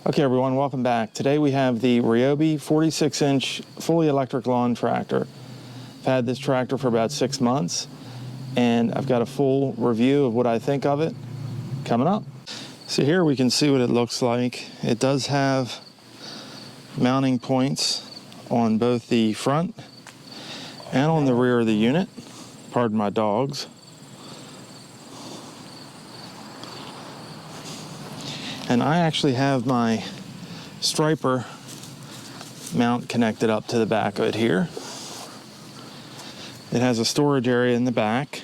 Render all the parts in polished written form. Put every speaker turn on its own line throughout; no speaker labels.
Okay everyone, welcome back. Today we have the Ryobi 46-inch fully electric lawn tractor. I've had this tractor for about 6 months and I've got a full review of what I think of it coming up. So here we can see what it looks like. It does have mounting points on both the front and on the rear of the unit. Pardon my dogs. And I actually have my striper mount connected up to the back of it here. It has a storage area in the back,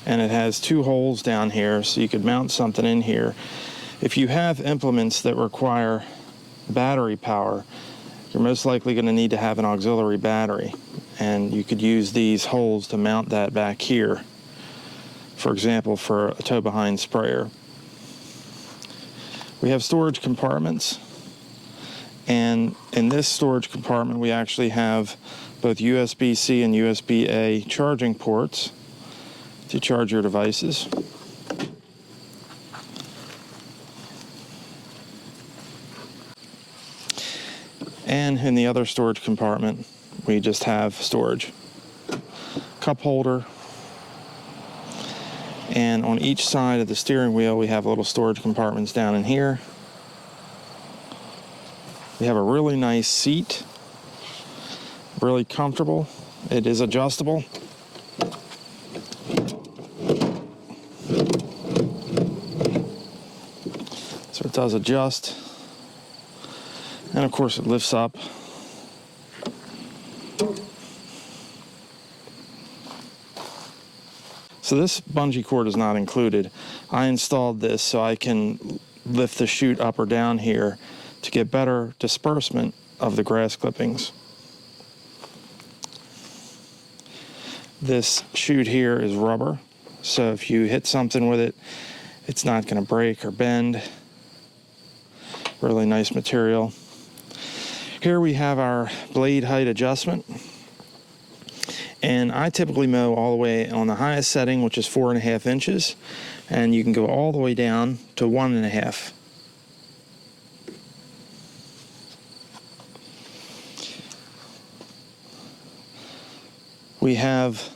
and it has 2 holes down here, so you could mount something in here. If you have implements that require battery power, you're most likely going to need to have an auxiliary battery, and you could use these holes to mount that back here, for example, for a tow-behind sprayer. We have storage compartments, and in this storage compartment we actually have both USB-C and USB-A charging ports to charge your devices. And in the other storage compartment we just have storage, cup holder, and on each side of the steering wheel we have little storage compartments down in here. We have a really nice seat, really comfortable. It is adjustable. So it does adjust, and of course it lifts up. So this bungee cord is not included. I installed this so I can lift the chute up or down here to get better disbursement of the grass clippings. This chute here is rubber, so if you hit something with it, it's not going to break or bend. Really nice material. Here we have our blade height adjustment. And I typically mow all the way on the highest setting, which is 4.5 inches, and you can go all the way down to 1.5. We have,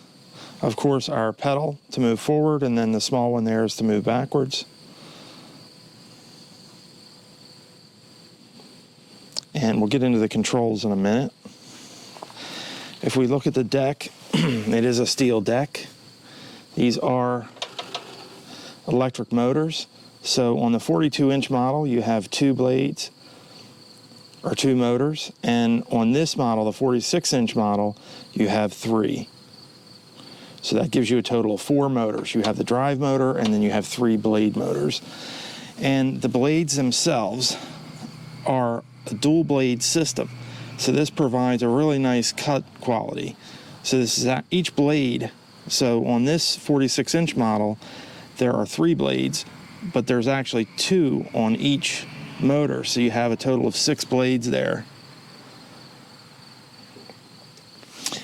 of course, our pedal to move forward, and then the small one there is to move backwards. And we'll get into the controls in a minute. If we look at the deck, it is a steel deck. These are electric motors. So on the 42-inch model, you have 2 blades, or 2 motors, and on this model, the 46-inch model, you have 3. So that gives you a total of 4 motors. You have the drive motor, and then you have 3 blade motors. And the blades themselves are a dual blade system. So this provides a really nice cut quality. So this is each blade. So on this 46-inch model, there are 3 blades, but there's actually 2 on each motor. So you have a total of 6 blades there.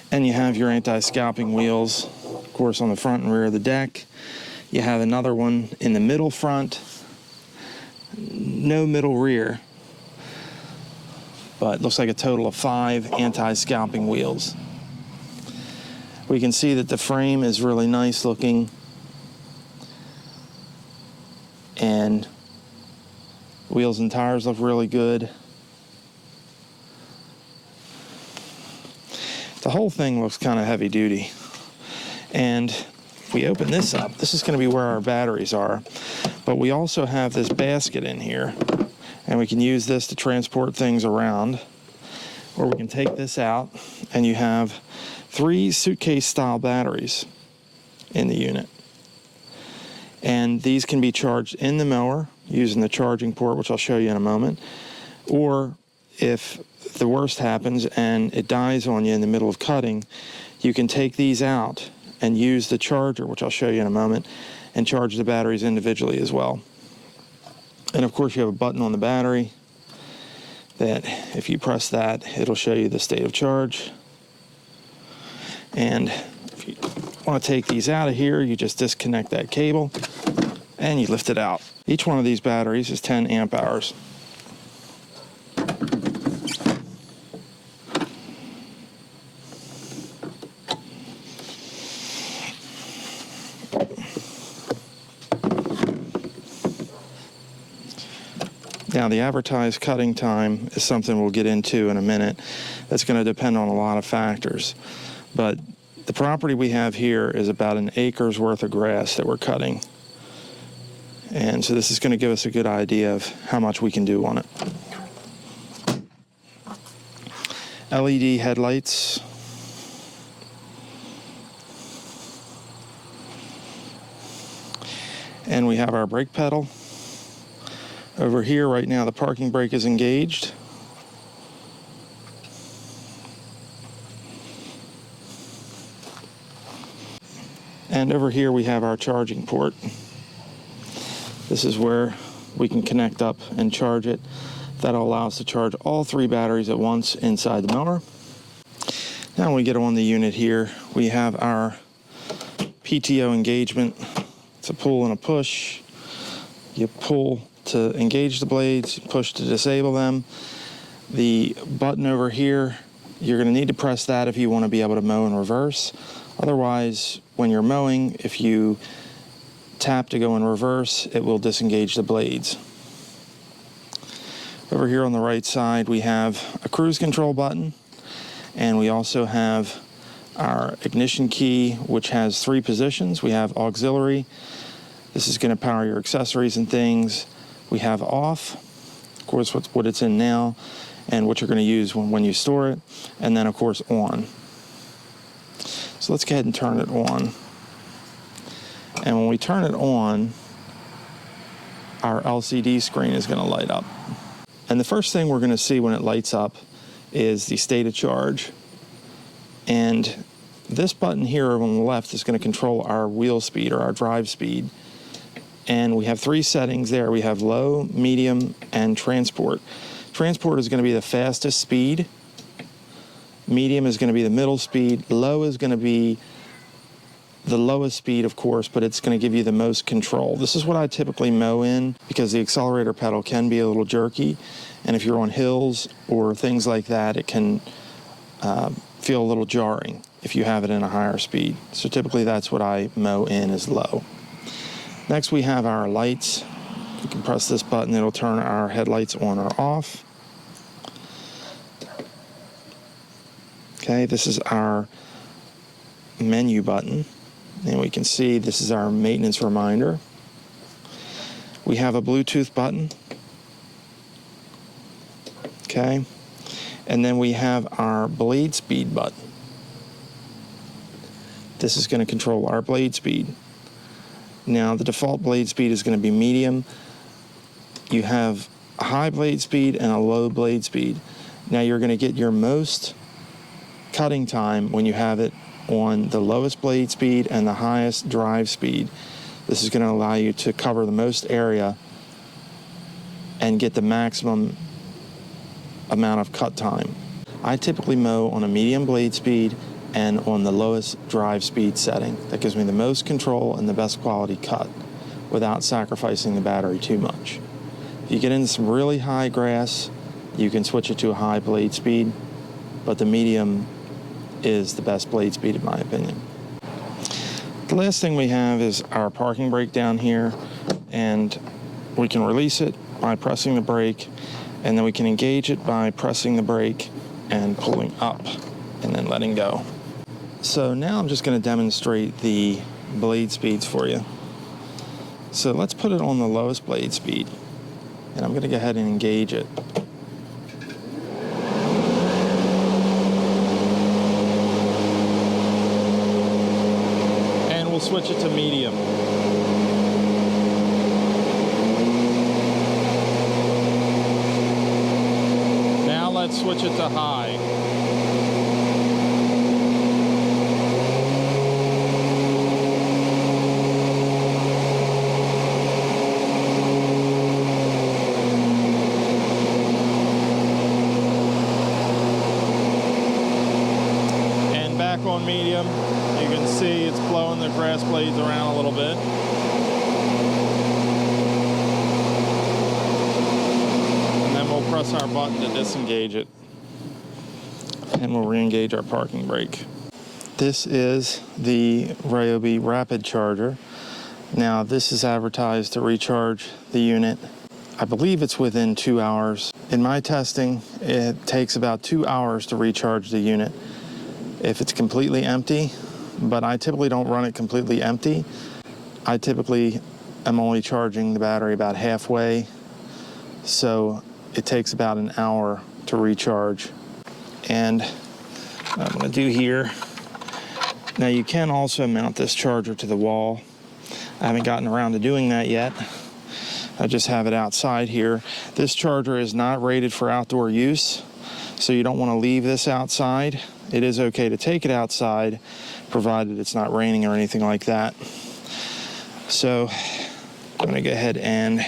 And you have your anti-scalping wheels, of course, on the front and rear of the deck. You have another one in the middle front, no middle rear. But it looks like a total of 5 anti-scalping wheels. We can see that the frame is really nice looking, and wheels and tires look really good. The whole thing looks kind of heavy duty. And if we open this up, this is going to be where our batteries are, but we also have this basket in here. And we can use this to transport things around, or we can take this out, and you have 3 suitcase-style batteries in the unit. And these can be charged in the mower using the charging port, which I'll show you in a moment, or if the worst happens and it dies on you in the middle of cutting, you can take these out and use the charger, which I'll show you in a moment, and charge the batteries individually as well. And of course you have a button on the battery that if you press that, it'll show you the state of charge. And if you want to take these out of here, you just disconnect that cable and you lift it out. Each one of these batteries is 10 amp hours. Now, the advertised cutting time is something we'll get into in a minute. That's going to depend on a lot of factors. But the property we have here is about an acre's worth of grass that we're cutting. And so this is going to give us a good idea of how much we can do on it. LED headlights. And we have our brake pedal. Over here right now the parking brake is engaged. And over here we have our charging port. This is where we can connect up and charge it. That'll allow us to charge all 3 batteries at once inside the mower. Now when we get on the unit here, we have our PTO engagement. It's a pull and a push. You pull to engage the blades, push to disable them. The button over here, you're going to need to press that if you want to be able to mow in reverse. Otherwise, when you're mowing, if you tap to go in reverse, it will disengage the blades. Over here on the right side, we have a cruise control button, and we also have our ignition key, which has 3 positions. We have auxiliary. This is going to power your accessories and things. We have off, of course, what it's in now, and what you're going to use when you store it, and then of course on. So let's go ahead and turn it on. And when we turn it on, our LCD screen is going to light up. And the first thing we're going to see when it lights up is the state of charge. And this button here on the left is going to control our wheel speed or our drive speed. And we have 3 settings there. We have low, medium, and transport. Transport is going to be the fastest speed. Medium is going to be the middle speed. Low is going to be the lowest speed, of course, but it's going to give you the most control. This is what I typically mow in because the accelerator pedal can be a little jerky. And if you're on hills or things like that, it can feel a little jarring if you have it in a higher speed. So typically that's what I mow in is low. Next we have our lights. You can press this button, it'll turn our headlights on or off. Okay, this is our menu button. And we can see this is our maintenance reminder. We have a Bluetooth button. Okay, and then we have our blade speed button. This is going to control our blade speed. Now the default blade speed is going to be medium. You have a high blade speed and a low blade speed. Now you're going to get your most cutting time when you have it on the lowest blade speed and the highest drive speed. This is going to allow you to cover the most area and get the maximum amount of cut time. I typically mow on a medium blade speed and on the lowest drive speed setting. That gives me the most control and the best quality cut without sacrificing the battery too much. If you get into some really high grass, you can switch it to a high blade speed, but the medium is the best blade speed in my opinion. The last thing we have is our parking brake down here, and we can release it by pressing the brake, and then we can engage it by pressing the brake and pulling up and then letting go. So now I'm just going to demonstrate the blade speeds for you. So let's put it on the lowest blade speed, and I'm going to go ahead and engage it. And we'll switch it to medium. Now let's switch it to high. On medium, you can see it's blowing the grass blades around a little bit. And then we'll press our button to disengage it, and we'll re-engage our parking brake. This is the Ryobi rapid charger. Now this is advertised to recharge the unit I believe it's within 2 hours. In my testing, it takes about 2 hours to recharge the unit if it's completely empty, but I typically don't run it completely empty. I typically am only charging the battery about halfway, so it takes about an hour to recharge. And what I'm going to do here, now you can also mount this charger to the wall. I haven't gotten around to doing that yet. I just have it outside here. This charger is not rated for outdoor use, so you don't want to leave this outside. It is okay to take it outside, provided it's not raining or anything like that. So I'm going to go ahead and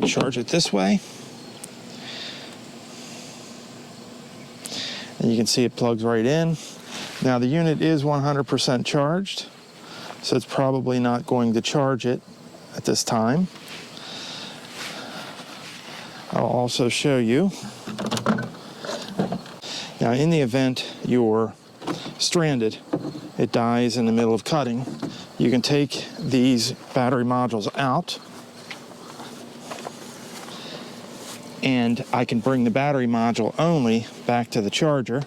charge it this way. And you can see it plugs right in. Now the unit is 100% charged, so it's probably not going to charge it at this time. I'll also show you. Now in the event you're stranded, it dies in the middle of cutting, you can take these battery modules out, and I can bring the battery module only back to the charger,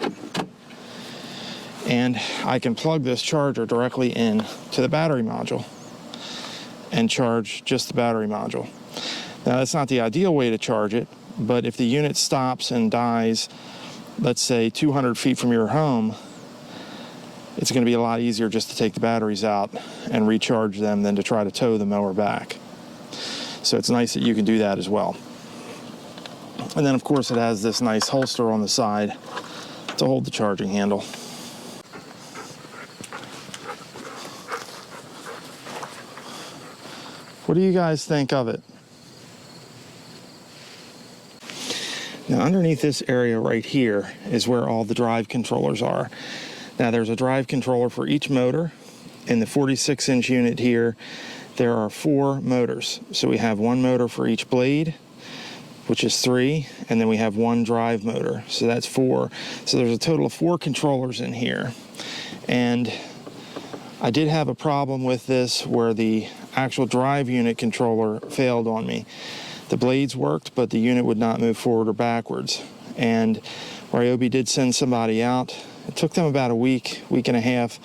and I can plug this charger directly in to the battery module and charge just the battery module. Now that's not the ideal way to charge it, but if the unit stops and dies, let's say 200 feet from your home, it's going to be a lot easier just to take the batteries out and recharge them than to try to tow the mower back. So it's nice that you can do that as well. And then of course it has this nice holster on the side to hold the charging handle. What do you guys think of it? Now underneath this area right here is where all the drive controllers are. Now there's a drive controller for each motor. In the 46-inch unit here, there are 4 motors. So we have 1 motor for each blade, which is 3, and then we have 1 drive motor, so that's 4. So there's a total of 4 controllers in here. And I did have a problem with this where the actual drive unit controller failed on me. The blades worked, but the unit would not move forward or backwards. And Ryobi did send somebody out. It took them about a week, week and a half,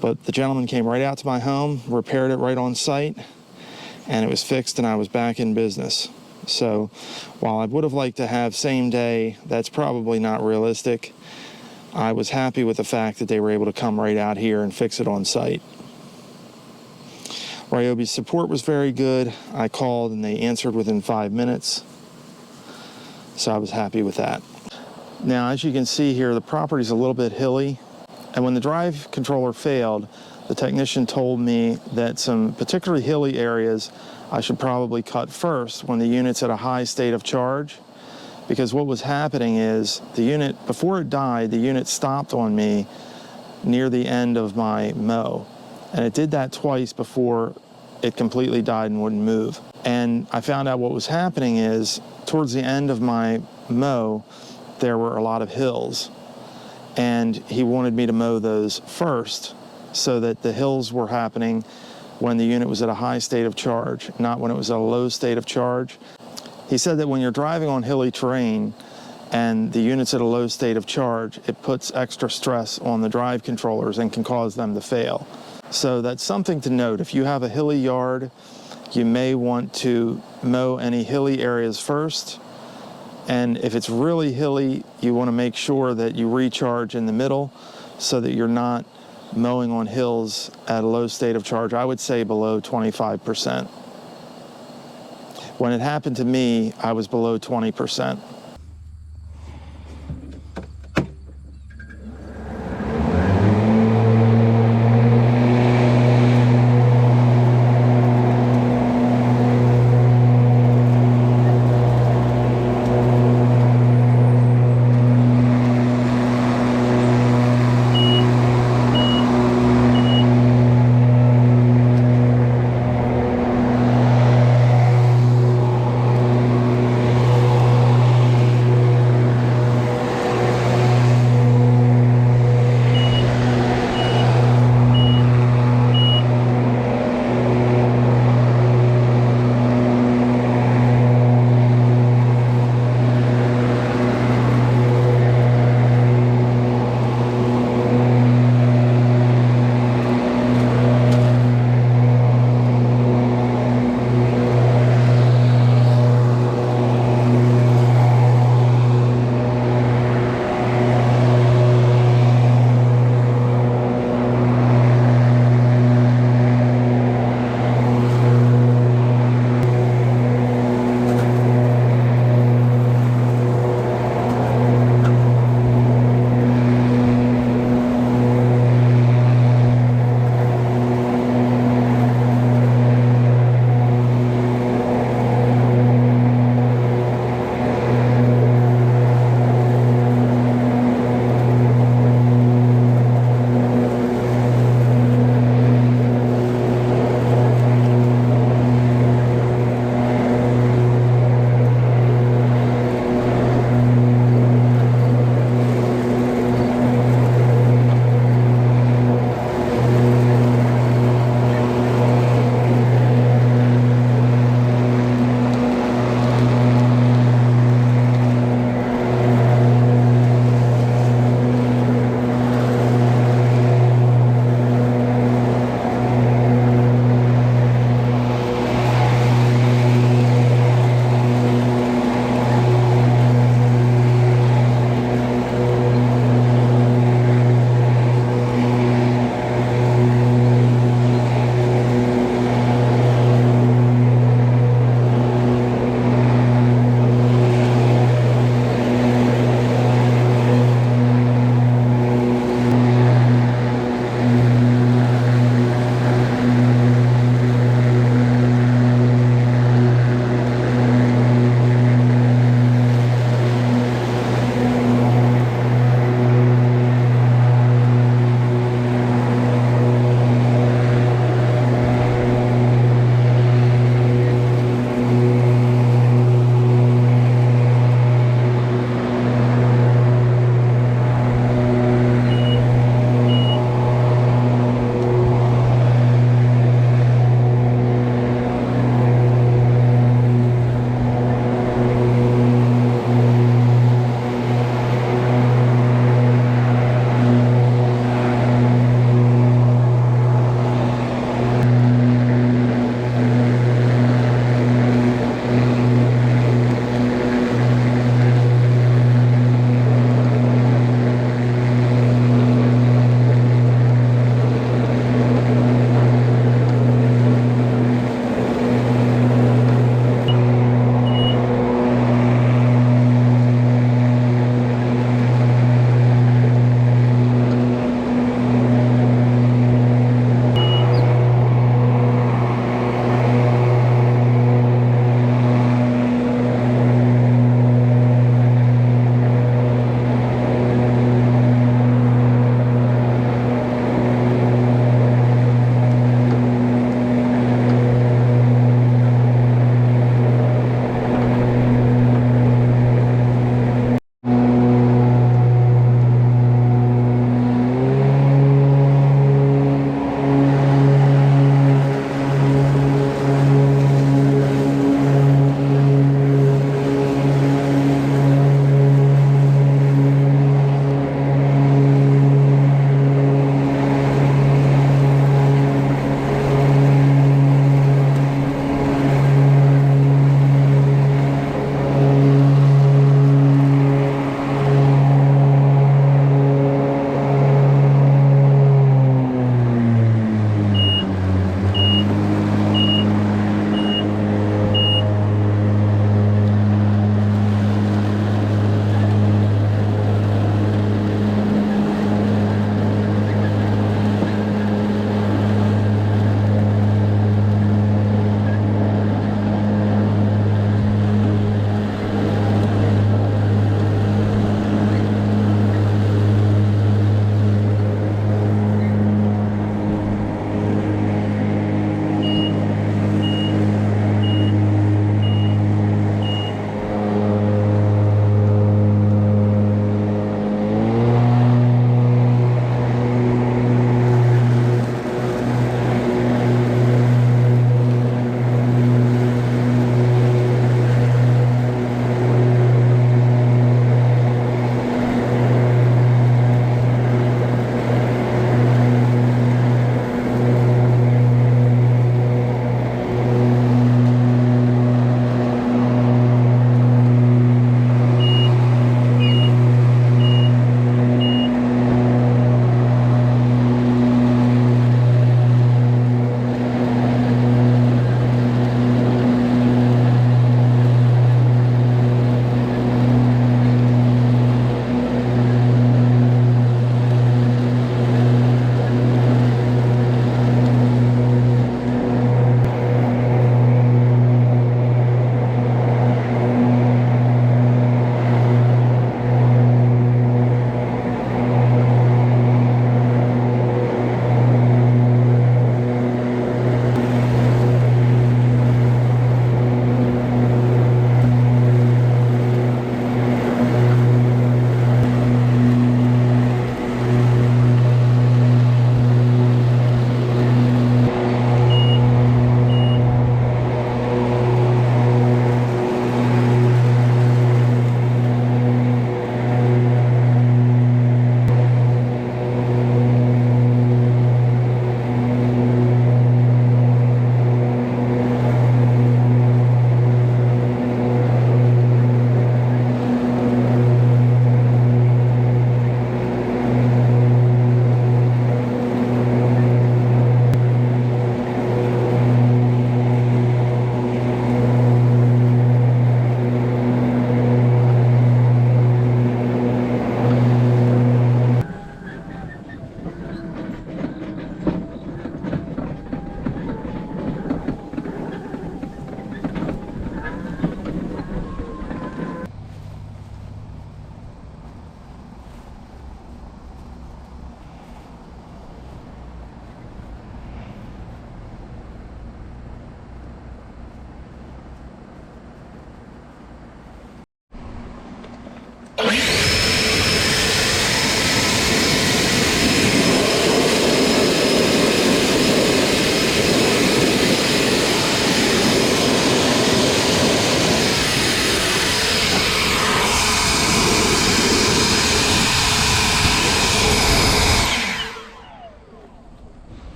but the gentleman came right out to my home, repaired it right on site, and it was fixed and I was back in business. So while I would have liked to have same day, that's probably not realistic. I was happy with the fact that they were able to come right out here and fix it on site. Ryobi's support was very good. I called and they answered within 5 minutes. So I was happy with that. Now, as you can see here, the property's a little bit hilly. And when the drive controller failed, the technician told me that some particularly hilly areas I should probably cut first when the unit's at a high state of charge. Because what was happening is the unit, before it died, the unit stopped on me near the end of my mow. And it did that twice before it completely died and wouldn't move. And I found out what was happening is towards the end of my mow, there were a lot of hills. And he wanted me to mow those first so that the hills were happening when the unit was at a high state of charge, not when it was at a low state of charge. He said that when you're driving on hilly terrain and the unit's at a low state of charge, it puts extra stress on the drive controllers and can cause them to fail. So that's something to note. If you have a hilly yard, you may want to mow any hilly areas first. And if it's really hilly, you want to make sure that you recharge in the middle so that you're not mowing on hills at a low state of charge. I would say below 25%. When it happened to me, I was below 20%.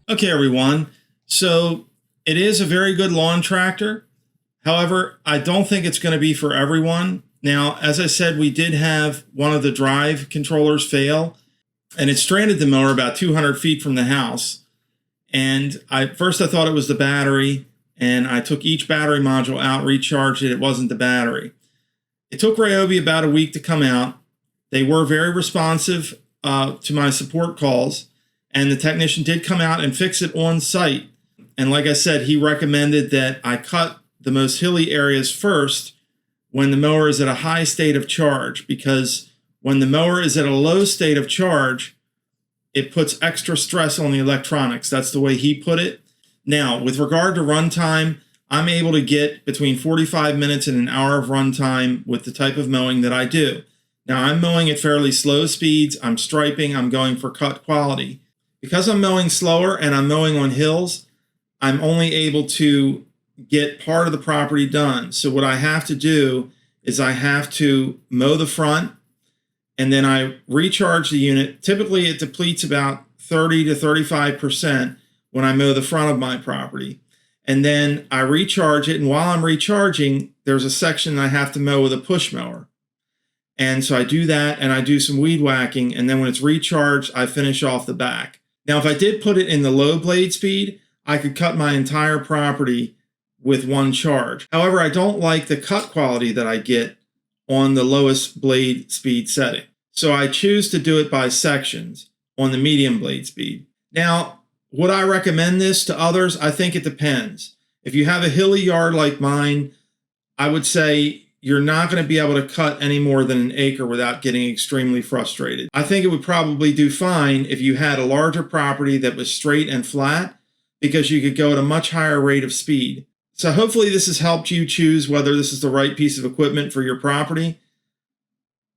Okay, everyone. So it is a very good lawn tractor. However, I don't think it's going to be for everyone. Now, as I said, we did have one of the drive controllers fail, and it stranded the mower about 200 feet from the house. And first I thought it was the battery, and I took each battery module out, recharged it. It wasn't the battery. It took Ryobi about a week to come out. They were very responsive to my support calls, and the technician did come out and fix it on site. And like I said, he recommended that I cut the most hilly areas first when the mower is at a high state of charge, because when the mower is at a low state of charge, it puts extra stress on the electronics. That's the way he put it. Now, with regard to runtime, I'm able to get between 45 minutes and an hour of runtime with the type of mowing that I do. Now, I'm mowing at fairly slow speeds. I'm striping. I'm going for cut quality. Because I'm mowing slower and I'm mowing on hills, I'm only able to get part of the property done. So what I have to do is I have to mow the front, and then I recharge the unit. Typically, it depletes about 30 to 35% when I mow the front of my property. And then I recharge it, and while I'm recharging, there's a section I have to mow with a push mower. And so I do that, and I do some weed whacking, and then when it's recharged, I finish off the back. Now, if I did put it in the low blade speed, I could cut my entire property with one charge. However, I don't like the cut quality that I get on the lowest blade speed setting. So I choose to do it by sections on the medium blade speed. Now, would I recommend this to others? I think it depends. If you have a hilly yard like mine, I would say you're not going to be able to cut any more than an acre without getting extremely frustrated. I think it would probably do fine if you had a larger property that was straight and flat, because you could go at a much higher rate of speed. So hopefully this has helped you choose whether this is the right piece of equipment for your property.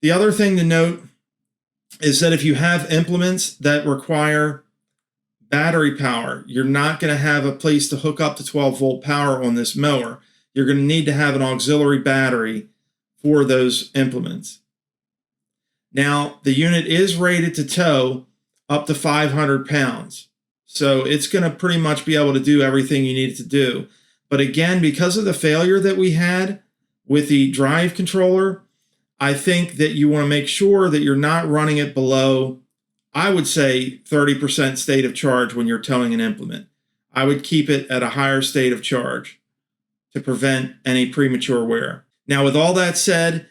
The other thing to note is that if you have implements that require battery power, you're not going to have a place to hook up to 12-volt power on this mower. You're going to need to have an auxiliary battery for those implements. Now, the unit is rated to tow up to 500 pounds. So it's going to pretty much be able to do everything you need it to do. But again, because of the failure that we had with the drive controller, I think that you want to make sure that you're not running it below, I would say, 30% state of charge when you're towing an implement. I would keep it at a higher state of charge to prevent any premature wear. Now, with all that said,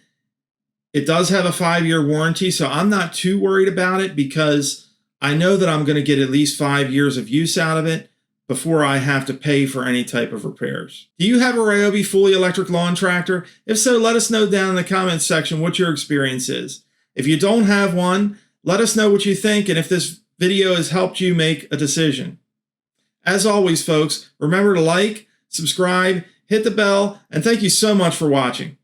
it does have a 5-year warranty, so I'm not too worried about it, because I know that I'm going to get at least 5 years of use out of it before I have to pay for any type of repairs. Do you have a Ryobi fully electric lawn tractor? If so, let us know down in the comments section what your experience is. If you don't have one, let us know what you think and if this video has helped you make a decision. As always, folks, remember to like, subscribe, hit the bell, and thank you so much for watching.